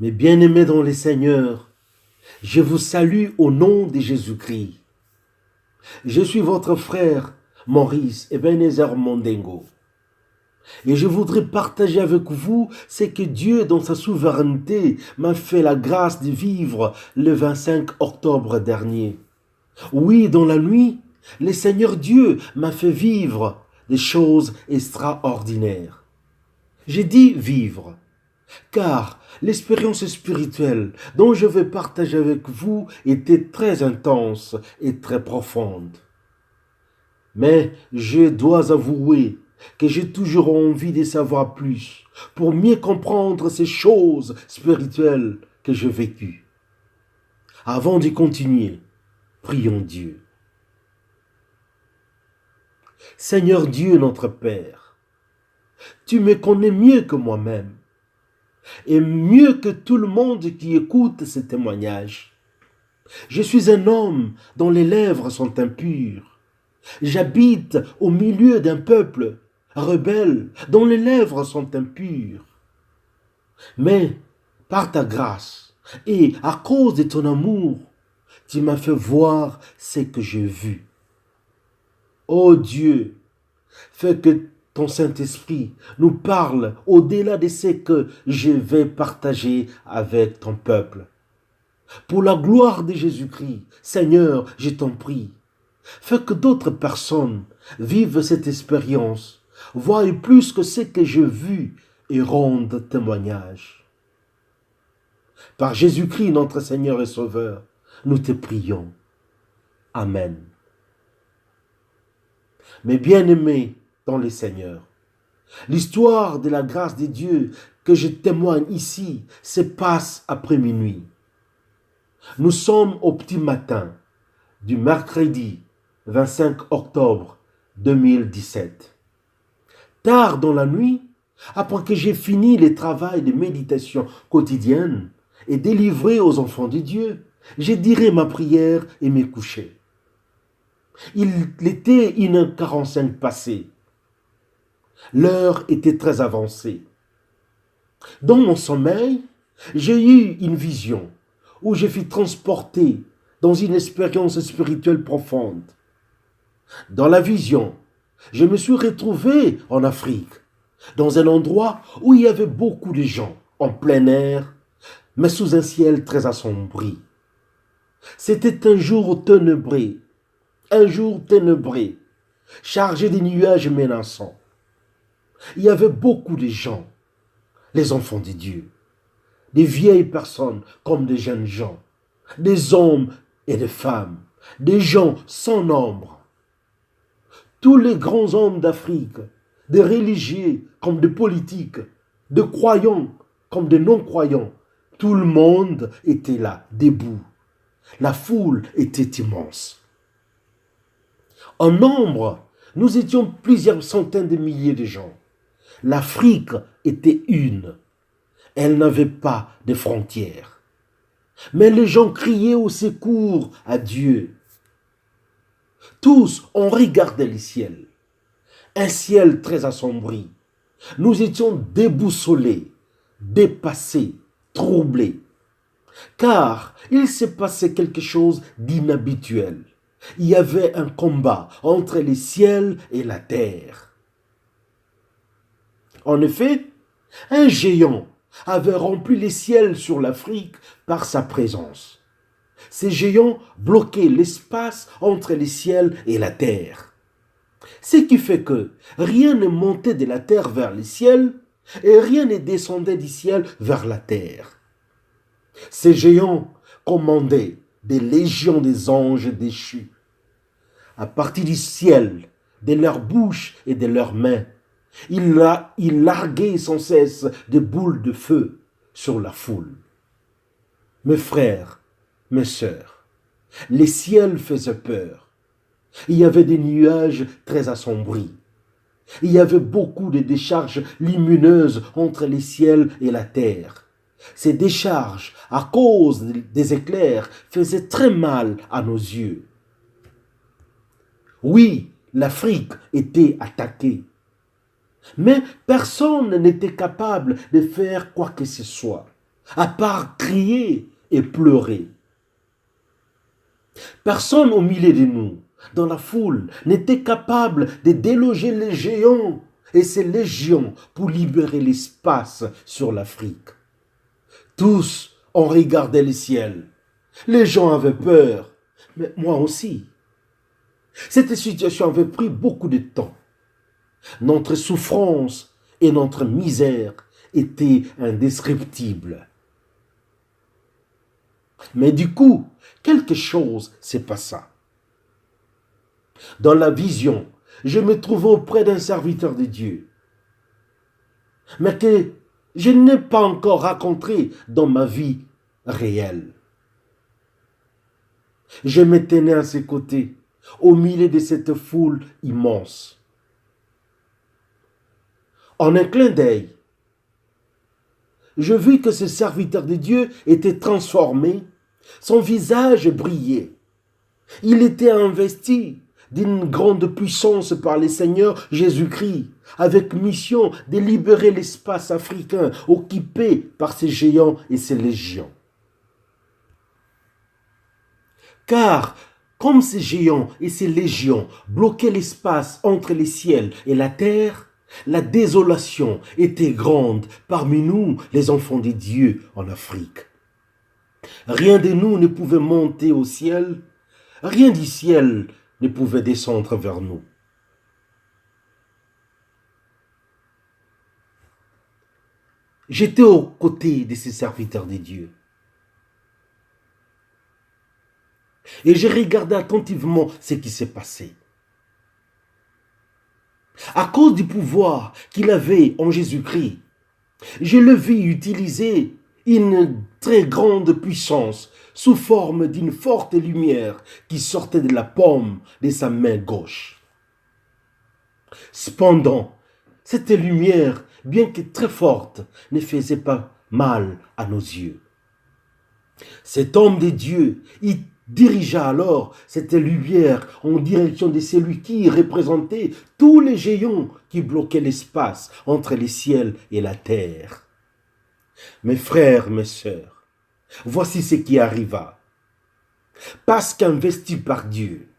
Mes bien-aimés dans les Seigneurs, je vous salue au nom de Jésus-Christ. Je suis votre frère Maurice Ebenezer Mondengo. Et je voudrais partager avec vous ce que Dieu, dans sa souveraineté, m'a fait la grâce de vivre le 25 octobre dernier. Oui, dans la nuit, le Seigneur Dieu m'a fait vivre des choses extraordinaires. J'ai dit vivre, car l'expérience spirituelle dont je vais partager avec vous était très intense et très profonde. Mais je dois avouer que j'ai toujours envie de savoir plus pour mieux comprendre ces choses spirituelles que j'ai vécues. Avant de continuer, prions Dieu. Seigneur Dieu notre Père, tu me connais mieux que moi-même et mieux que tout le monde qui écoute ce témoignage. Je suis un homme dont les lèvres sont impures. J'habite au milieu d'un peuple rebelle dont les lèvres sont impures. Mais par ta grâce et à cause de ton amour, tu m'as fait voir ce que j'ai vu. Ô Dieu, fais que ton Saint-Esprit nous parle au-delà de ce que je vais partager avec ton peuple. Pour la gloire de Jésus-Christ, Seigneur, je t'en prie, fais que d'autres personnes vivent cette expérience, voient plus que ce que j'ai vu et rendent témoignage. Par Jésus-Christ, notre Seigneur et Sauveur, nous te prions. Amen. Mes bien-aimés dans le Seigneur, l'histoire de la grâce de Dieu que je témoigne ici se passe après minuit. Nous sommes au petit matin du mercredi 25 octobre 2017. Tard dans la nuit, après que j'ai fini le travail de méditation quotidienne et délivré aux enfants de Dieu, j'ai diré ma prière et me coucher. Il était 1h45 passée. L'heure était très avancée. Dans mon sommeil, j'ai eu une vision où je fus transporté dans une expérience spirituelle profonde. Dans la vision, je me suis retrouvé en Afrique, dans un endroit où il y avait beaucoup de gens, en plein air, mais sous un ciel très assombri. C'était un jour ténébré, chargé de nuages menaçants. Il y avait beaucoup de gens, les enfants de Dieu, des vieilles personnes comme des jeunes gens, des hommes et des femmes, des gens sans nombre. Tous les grands hommes d'Afrique, des religieux comme des politiques, des croyants comme des non-croyants, tout le monde était là, debout. La foule était immense. En nombre, nous étions plusieurs centaines de milliers de gens. L'Afrique était une. Elle n'avait pas de frontières. Mais les gens criaient au secours à Dieu. Tous ont regardé le ciel. Un ciel très assombri. Nous étions déboussolés, dépassés, troublés. Car il s'est passé quelque chose d'inhabituel. Il y avait un combat entre le ciel et la terre. En effet, un géant avait rempli les ciels sur l'Afrique par sa présence. Ces géants bloquaient l'espace entre le ciel et la terre. Ce qui fait que rien ne montait de la terre vers le ciel et rien ne descendait du ciel vers la terre. Ces géants commandaient des légions des anges déchus. À partir du ciel, de leurs bouches et de leurs mains, ils larguaient sans cesse des boules de feu sur la foule. Mes frères, mes sœurs, les ciels faisaient peur. Il y avait des nuages très assombris. Il y avait beaucoup de décharges lumineuses entre les ciels et la terre. Ces décharges, à cause des éclairs, faisaient très mal à nos yeux. Oui, l'Afrique était attaquée. Mais personne n'était capable de faire quoi que ce soit. à part crier et pleurer. Personne au milieu de nous, dans la foule, n'était capable de déloger les géants et ces légions pour libérer l'espace sur l'Afrique. Tous ont regardé le ciel. Les gens avaient peur, mais moi aussi. Cette situation avait pris beaucoup de temps. Notre souffrance et notre misère étaient indescriptibles. Mais du coup, quelque chose se passa. Dans la vision, je me trouvais auprès d'un serviteur de Dieu, mais que je n'ai pas encore rencontré dans ma vie réelle. Je me tenais à ses côtés, au milieu de cette foule immense. En un clin d'œil, je vis que ce serviteur de Dieu était transformé, son visage brillait. Il était investi d'une grande puissance par le Seigneur Jésus-Christ, avec mission de libérer l'espace africain occupé par ces géants et ces légions. Car, comme ces géants et ces légions bloquaient l'espace entre le ciel et la terre, la désolation était grande parmi nous, les enfants de Dieu en Afrique. Rien de nous ne pouvait monter au ciel, rien du ciel ne pouvait descendre vers nous. J'étais aux côtés de ces serviteurs de Dieu. Et j'ai regardé attentivement ce qui s'est passé. À cause du pouvoir qu'il avait en Jésus-Christ, je le vis utiliser une très grande puissance sous forme d'une forte lumière qui sortait de la paume de sa main gauche. Cependant, cette lumière, bien que très forte, ne faisait pas mal à nos yeux. Cet homme de Dieu, il dirigea alors cette lumière en direction de celui qui représentait tous les géants qui bloquaient l'espace entre le ciel et la terre. Mes frères, mes sœurs, voici ce qui arriva. Parce qu'investi par Dieu,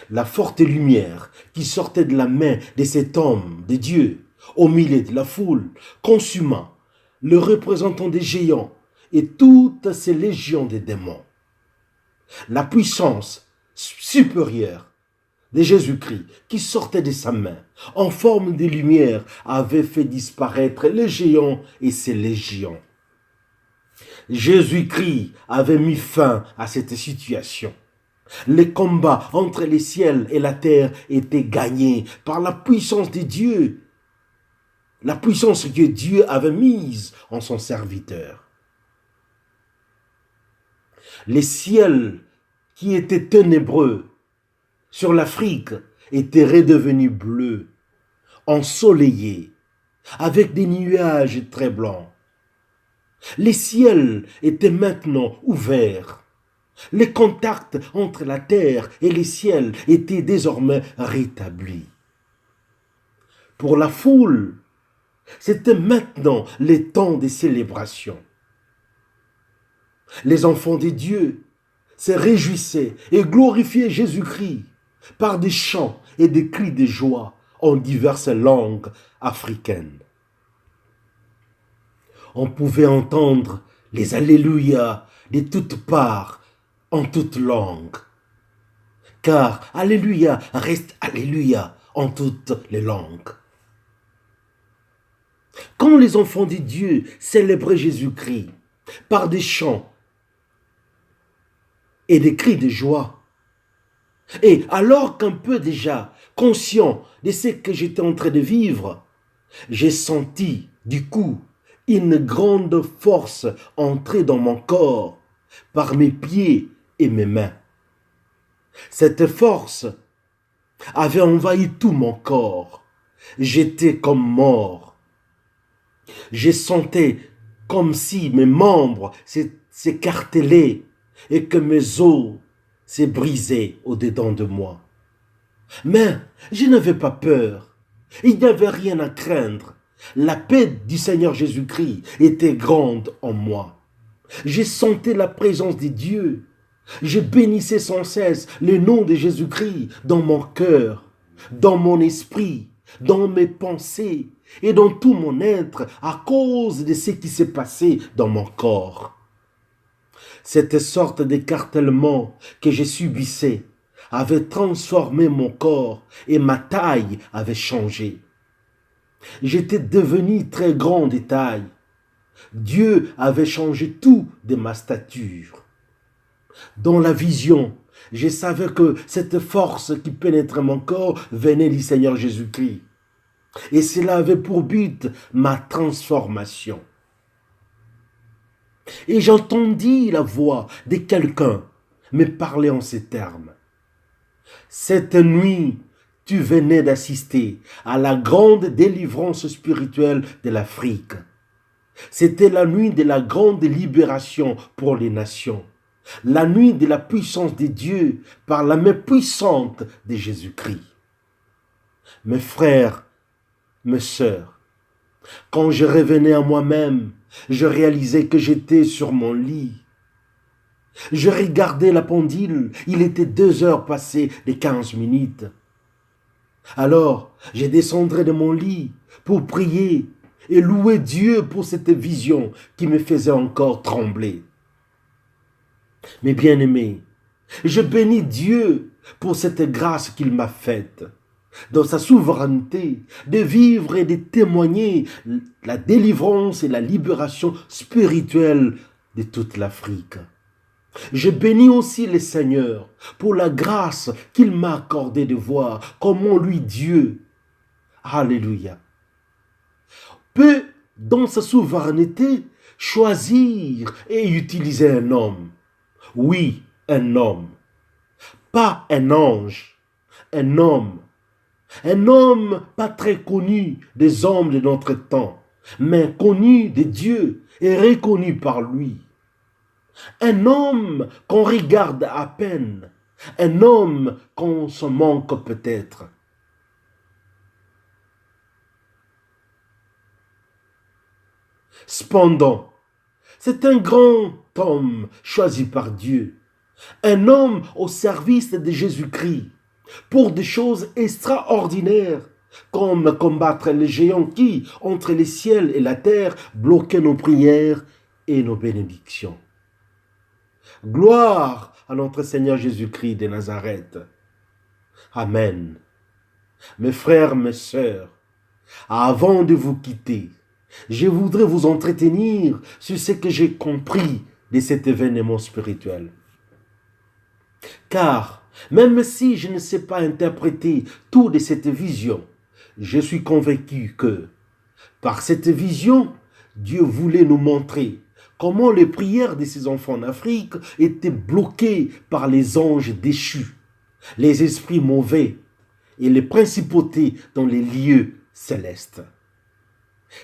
la forte lumière qui sortait de la main de cet homme de Dieu au milieu de la foule consuma le représentant des géants et toutes ces légions de démons. La puissance supérieure de Jésus-Christ qui sortait de sa main en forme de lumière avait fait disparaître les géants et ses légions. Jésus-Christ avait mis fin à cette situation. Les combats entre les ciels et la terre étaient gagnés par la puissance de Dieu, la puissance que Dieu avait mise en son serviteur. Les ciels qui étaient ténébreux sur l'Afrique étaient redevenus bleus, ensoleillés, avec des nuages très blancs. Les ciels étaient maintenant ouverts. Les contacts entre la terre et les ciels étaient désormais rétablis. Pour la foule, c'était maintenant le temps des célébrations. Les enfants de Dieu se réjouissaient et glorifiaient Jésus-Christ par des chants et des cris de joie en diverses langues africaines. On pouvait entendre les Alléluia de toutes parts, en toutes langues. Car Alléluia reste Alléluia en toutes les langues. Quand les enfants de Dieu célébraient Jésus-Christ par des chants et des cris de joie, et alors qu'un peu déjà conscient de ce que j'étais en train de vivre, j'ai senti du coup une grande force entrer dans mon corps par mes pieds et mes mains. Cette force avait envahi tout mon corps. J'étais comme mort. Je sentais comme si mes membres s'écartelaient et que mes os se brisaient au-dedans de moi. Mais je n'avais pas peur. Il n'y avait rien à craindre La paix du Seigneur Jésus-Christ était grande en moi. J'ai senti la présence de Dieu. Je bénissais sans cesse le nom de Jésus-Christ dans mon cœur, dans mon esprit, dans mes pensées et dans tout mon être à cause de ce qui s'est passé dans mon corps. Cette sorte d'écartèlement que je subissais avait transformé mon corps et ma taille avait changé. J'étais devenu très grand de taille. Dieu avait changé tout de ma stature. Dans la vision, je savais que cette force qui pénétrait mon corps venait du Seigneur Jésus-Christ. Et cela avait pour but ma transformation. Et j'entendis la voix de quelqu'un me parler en ces termes. Cette nuit, tu venais d'assister à la grande délivrance spirituelle de l'Afrique. C'était la nuit de la grande libération pour les nations. La nuit de la puissance de Dieu par la main puissante de Jésus-Christ. Mes frères, mes sœurs, quand je revenais à moi-même, je réalisais que j'étais sur mon lit. Je regardais la pendule, il était 2 heures passées de 15 minutes. Alors, je descendrais de mon lit pour prier et louer Dieu pour cette vision qui me faisait encore trembler. Mes bien-aimés, je bénis Dieu pour cette grâce qu'il m'a faite, dans sa souveraineté, de vivre et de témoigner la délivrance et la libération spirituelle de toute l'Afrique. Je bénis aussi le Seigneur pour la grâce qu'il m'a accordée de voir comment lui Dieu, alléluia, peut dans sa souveraineté choisir et utiliser un homme. Oui, un homme, pas un ange, un homme pas très connu des hommes de notre temps, mais connu de Dieu et reconnu par lui. Un homme qu'on regarde à peine, un homme qu'on se manque peut-être. Cependant, c'est un grand homme choisi par Dieu, un homme au service de Jésus-Christ, pour des choses extraordinaires, comme combattre les géants qui, entre le ciel et la terre, bloquaient nos prières et nos bénédictions. Gloire à notre Seigneur Jésus-Christ de Nazareth. Amen. Mes frères, mes sœurs, avant de vous quitter, je voudrais vous entretenir sur ce que j'ai compris de cet événement spirituel. Car, même si je ne sais pas interpréter tout de cette vision, je suis convaincu que, par cette vision, Dieu voulait nous montrer comment les prières de ses enfants en Afrique étaient bloquées par les anges déchus, les esprits mauvais et les principautés dans les lieux célestes.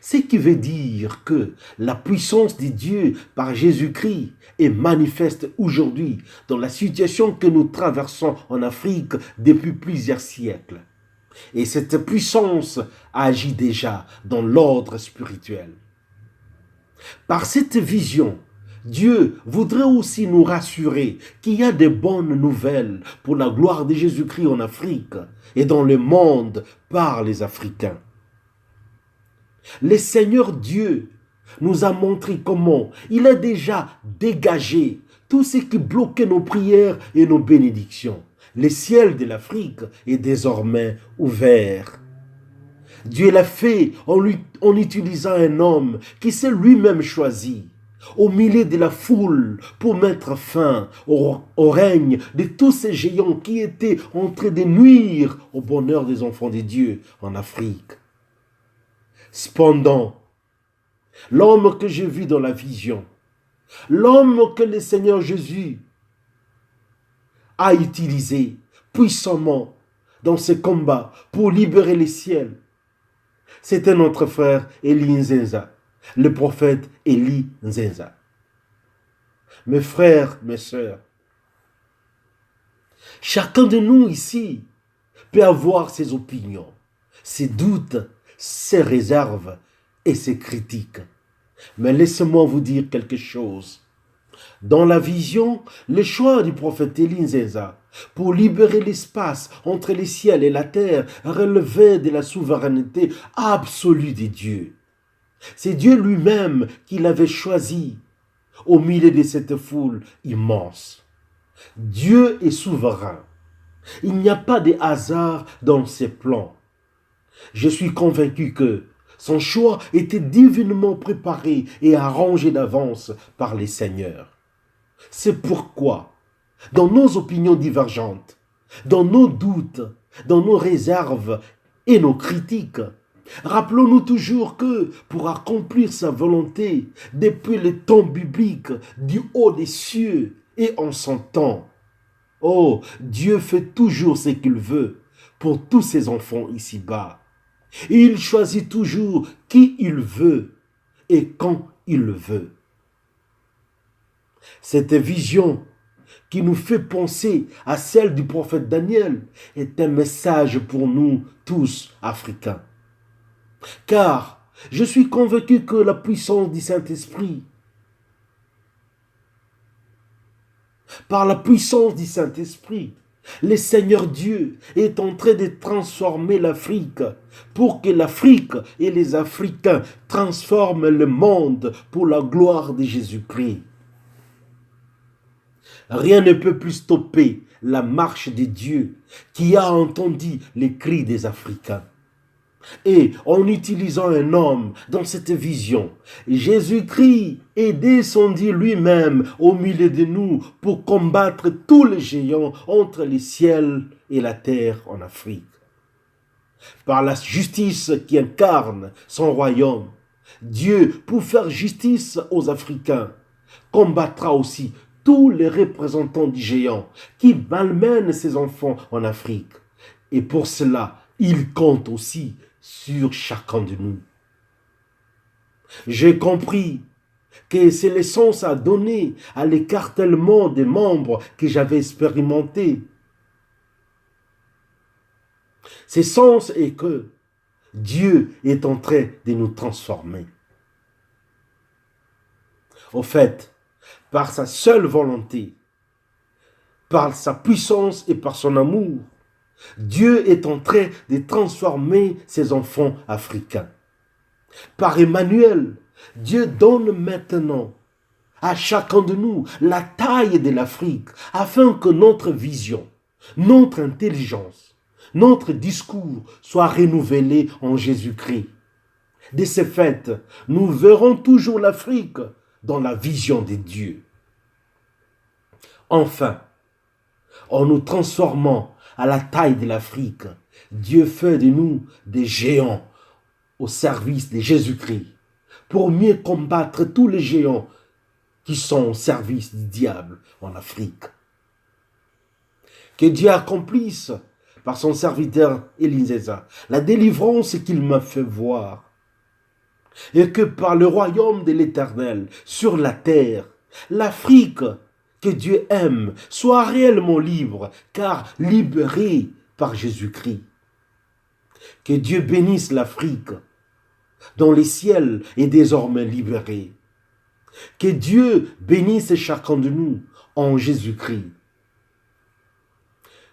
Ce qui veut dire que la puissance de Dieu par Jésus-Christ est manifeste aujourd'hui dans la situation que nous traversons en Afrique depuis plusieurs siècles. Et cette puissance agit déjà dans l'ordre spirituel. Par cette vision, Dieu voudrait aussi nous rassurer qu'il y a de bonnes nouvelles pour la gloire de Jésus-Christ en Afrique et dans le monde par les Africains. Le Seigneur Dieu nous a montré comment il a déjà dégagé tout ce qui bloquait nos prières et nos bénédictions. Le ciel de l'Afrique est désormais ouvert. Dieu l'a fait en utilisant un homme qui s'est lui-même choisi au milieu de la foule pour mettre fin au règne de tous ces géants qui étaient en train de nuire au bonheur des enfants de Dieu en Afrique. Cependant, l'homme que j'ai vu dans la vision, l'homme que le Seigneur Jésus a utilisé puissamment dans ce combat pour libérer les ciels, c'était notre frère Élie Nzenza, le prophète Élie Nzenza. Mes frères, mes sœurs, chacun de nous ici peut avoir ses opinions, ses doutes, ses réserves et ses critiques. Mais laissez-moi vous dire quelque chose. Dans la vision, le choix du prophète Élie Nzeza pour libérer l'espace entre les ciels et la terre relevait de la souveraineté absolue de Dieu. C'est Dieu lui-même qui l'avait choisi au milieu de cette foule immense. Dieu est souverain. Il n'y a pas de hasard dans ses plans. Je suis convaincu que son choix était divinement préparé et arrangé d'avance par les seigneurs. C'est pourquoi, dans nos opinions divergentes, dans nos doutes, dans nos réserves et nos critiques, rappelons-nous toujours que pour accomplir sa volonté, depuis le temps biblique, du haut des cieux et en son temps, oh, Dieu fait toujours ce qu'il veut pour tous ses enfants ici-bas. Et il choisit toujours qui il veut et quand il le veut. Cette vision qui nous fait penser à celle du prophète Daniel est un message pour nous tous Africains. Car je suis convaincu que la puissance du Saint-Esprit, par la puissance du Saint-Esprit, le Seigneur Dieu est en train de transformer l'Afrique pour que l'Afrique et les Africains transforment le monde pour la gloire de Jésus-Christ. Rien ne peut plus stopper la marche de Dieu qui a entendu les cris des Africains. Et en utilisant un homme dans cette vision, Jésus-Christ est descendu lui-même au milieu de nous pour combattre tous les géants entre le ciel et la terre en Afrique. Par la justice qui incarne son royaume, Dieu, pour faire justice aux Africains, combattra aussi tous les représentants du géant qui malmènent ses enfants en Afrique. Et pour cela, il compte aussi sur chacun de nous. J'ai compris que c'est le sens à donner à l'écartèlement des membres que j'avais expérimenté. Ce sens est que Dieu est en train de nous transformer. Au fait, par sa seule volonté, par sa puissance et par son amour, Dieu est en train de transformer ses enfants africains. Par Emmanuel, Dieu donne maintenant à chacun de nous la taille de l'Afrique afin que notre vision, notre intelligence, notre discours soient renouvelés en Jésus-Christ. De ce fait, nous verrons toujours l'Afrique dans la vision de Dieu. Enfin, en nous transformant à la taille de l'Afrique, Dieu fait de nous des géants au service de Jésus-Christ pour mieux combattre tous les géants qui sont au service du diable en Afrique. Que Dieu accomplisse par son serviteur Élie Nzeza la délivrance qu'il m'a fait voir et que par le royaume de l'Éternel sur la terre, l'Afrique que Dieu aime soit réellement libre, car libérée par Jésus-Christ. Que Dieu bénisse l'Afrique, dont le ciel est désormais libéré. Que Dieu bénisse chacun de nous en Jésus-Christ.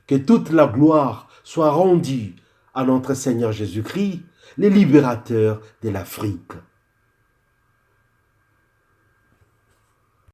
Que toute la gloire soit rendue à notre Seigneur Jésus-Christ, le libérateur de l'Afrique.